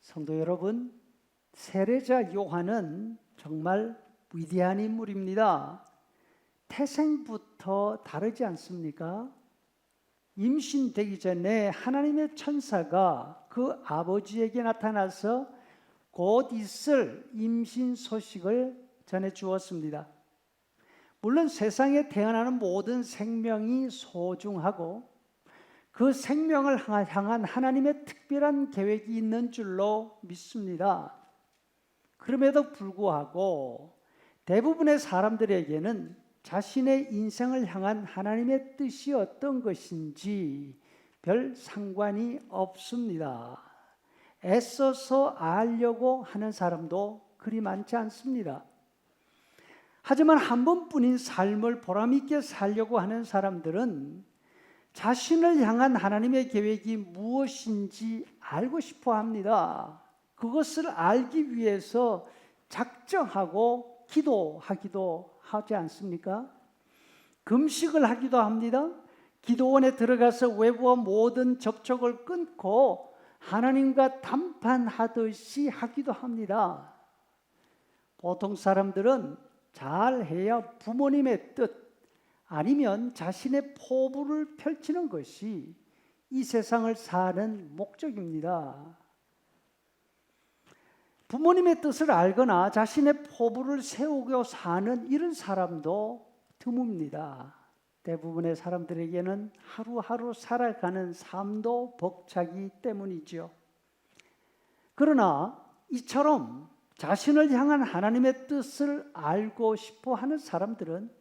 성도 여러분, 세례자 요한은 정말 위대한 인물입니다. 태생부터 다르지 않습니까? 임신되기 전에 하나님의 천사가 그 아버지에게 나타나서 곧 있을 임신 소식을 전해 주었습니다. 물론 세상에 태어나는 모든 생명이 소중하고 그 생명을 향한 하나님의 특별한 계획이 있는 줄로 믿습니다. 그럼에도 불구하고 대부분의 사람들에게는 자신의 인생을 향한 하나님의 뜻이 어떤 것인지 별 상관이 없습니다. 애써서 알려고 하는 사람도 그리 많지 않습니다. 하지만 한 번뿐인 삶을 보람있게 살려고 하는 사람들은 자신을 향한 하나님의 계획이 무엇인지 알고 싶어 합니다. 그것을 알기 위해서 작정하고 기도하기도 하지 않습니까? 금식을 하기도 합니다. 기도원에 들어가서 외부와 모든 접촉을 끊고 하나님과 담판하듯이 하기도 합니다. 보통 사람들은 잘해야 부모님의 뜻 아니면 자신의 포부를 펼치는 것이 이 세상을 사는 목적입니다. 부모님의 뜻을 알거나 자신의 포부를 세우고 사는 이런 사람도 드뭅니다. 대부분의 사람들에게는 하루하루 살아가는 삶도 벅차기 때문이죠. 그러나 이처럼 자신을 향한 하나님의 뜻을 알고 싶어 하는 사람들은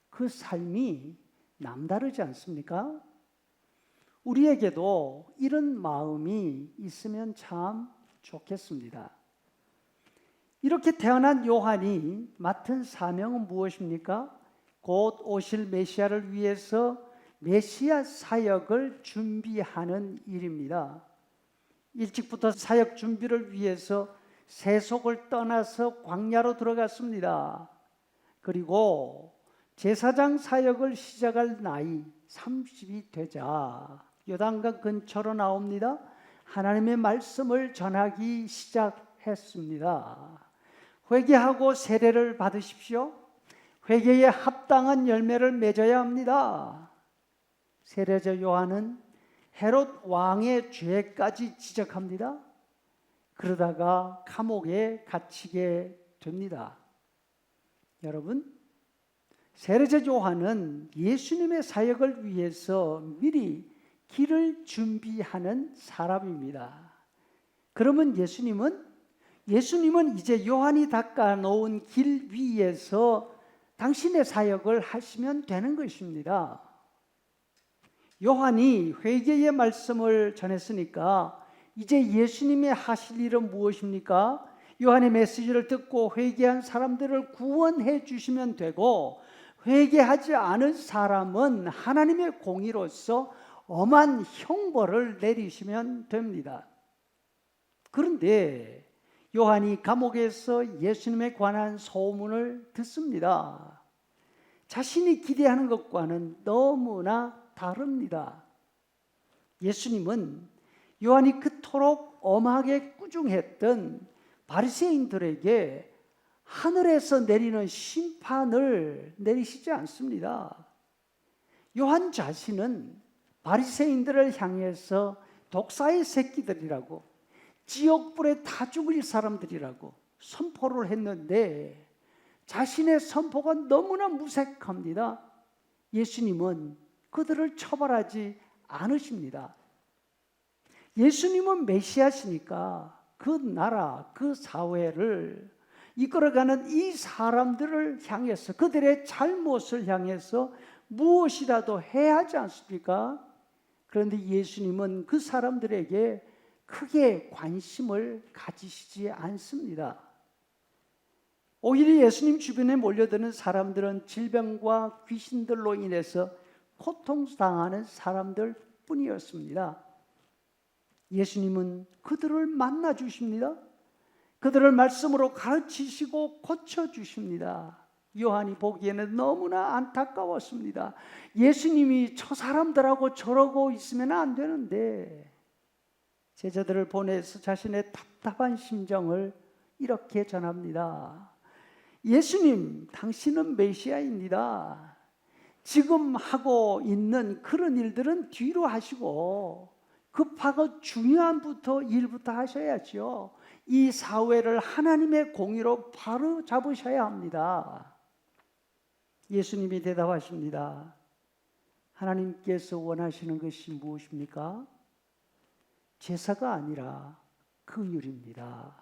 그 삶이 남다르지 않습니까? 우리에게도 이런 마음이 있으면 참 좋겠습니다. 이렇게 태어난 요한이 맡은 사명은 무엇입니까? 곧 오실 메시아를 위해서 메시아 사역을 준비하는 일입니다. 일찍부터 사역 준비를 위해서 세속을 떠나서 광야로 들어갔습니다. 그리고 제사장 사역을 시작할 나이 30이 되자 요단강 근처로 나옵니다. 하나님의 말씀을 전하기 시작했습니다. 회개하고 세례를 받으십시오. 회개에 합당한 열매를 맺어야 합니다. 세례자 요한은 헤롯 왕의 죄까지 지적합니다. 그러다가 감옥에 갇히게 됩니다. 여러분, 세례자 요한은 예수님의 사역을 위해서 미리 길을 준비하는 사람입니다. 그러면 예수님은 이제 요한이 닦아놓은 길 위에서 당신의 사역을 하시면 되는 것입니다. 요한이 회개의 말씀을 전했으니까 이제 예수님이 하실 일은 무엇입니까? 요한의 메시지를 듣고 회개한 사람들을 구원해 주시면 되고, 회개하지 않은 사람은 하나님의 공의로서 엄한 형벌을 내리시면 됩니다. 그런데 요한이 감옥에서 예수님에 관한 소문을 듣습니다. 자신이 기대하는 것과는 너무나 다릅니다. 예수님은 요한이 그토록 엄하게 꾸중했던 바리새인들에게 하늘에서 내리는 심판을 내리시지 않습니다. 요한 자신은 바리새인들을 향해서 독사의 새끼들이라고, 지옥불에 다 죽을 사람들이라고 선포를 했는데 자신의 선포가 너무나 무색합니다. 예수님은 그들을 처벌하지 않으십니다. 예수님은 메시아시니까 그 나라, 그 사회를 이끌어가는 이 사람들을 향해서, 그들의 잘못을 향해서 무엇이라도 해야 하지 않습니까? 그런데 예수님은 그 사람들에게 크게 관심을 가지시지 않습니다. 오히려 예수님 주변에 몰려드는 사람들은 질병과 귀신들로 인해서 고통당하는 사람들 뿐이었습니다. 예수님은 그들을 만나 주십니다. 그들을 말씀으로 가르치시고 고쳐주십니다. 요한이 보기에는 너무나 안타까웠습니다. 예수님이 저 사람들하고 저러고 있으면 안 되는데 제자들을 보내서 자신의 답답한 심정을 이렇게 전합니다. 예수님, 당신은 메시아입니다. 지금 하고 있는 그런 일들은 뒤로 하시고 급하고 중요한 일부터 하셔야죠. 이 사회를 하나님의 공의로 바로 잡으셔야 합니다. 예수님이 대답하십니다. 하나님께서 원하시는 것이 무엇입니까? 제사가 아니라 긍휼입니다.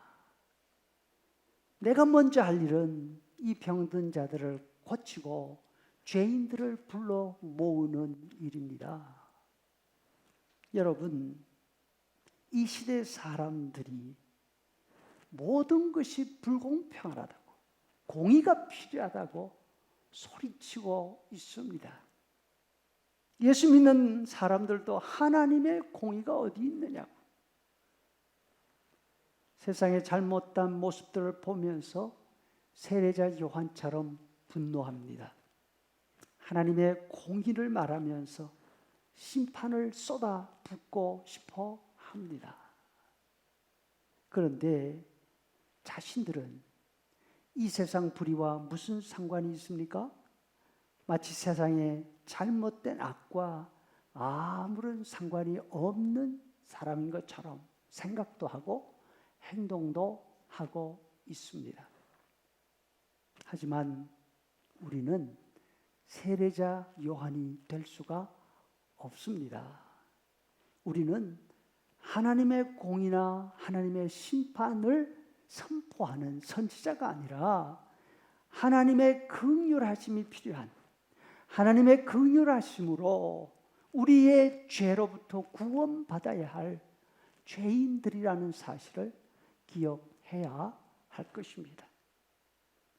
내가 먼저 할 일은 이 병든 자들을 고치고 죄인들을 불러 모으는 일입니다. 여러분, 이 시대 사람들이 모든 것이 불공평하다고, 공의가 필요하다고 소리치고 있습니다. 예수 믿는 사람들도 하나님의 공의가 어디 있느냐고, 세상의 잘못된 모습들을 보면서 세례자 요한처럼 분노합니다. 하나님의 공의를 말하면서 심판을 쏟아붓고 싶어 합니다. 그런데 자신들은 이 세상 불의와 무슨 상관이 있습니까? 마치 세상의 잘못된 악과 아무런 상관이 없는 사람인 것처럼 생각도 하고 행동도 하고 있습니다. 하지만 우리는 세례자 요한이 될 수가 없습니다. 우리는 하나님의 공의나 하나님의 심판을 선포하는 선지자가 아니라 하나님의 긍휼하심이 필요한, 하나님의 긍휼하심으로 우리의 죄로부터 구원받아야 할 죄인들이라는 사실을 기억해야 할 것입니다.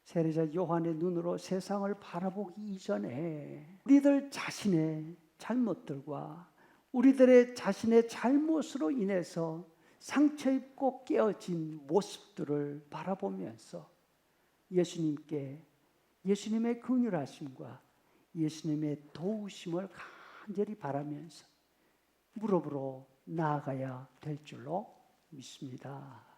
세례자 요한의 눈으로 세상을 바라보기 이전에 우리들 자신의 잘못들과 우리들의 자신의 잘못으로 인해서 상처 입고 깨어진 모습들을 바라보면서 예수님께 예수님의 긍휼하심과 예수님의 도우심을 간절히 바라면서 무릎으로 나아가야 될 줄로 믿습니다.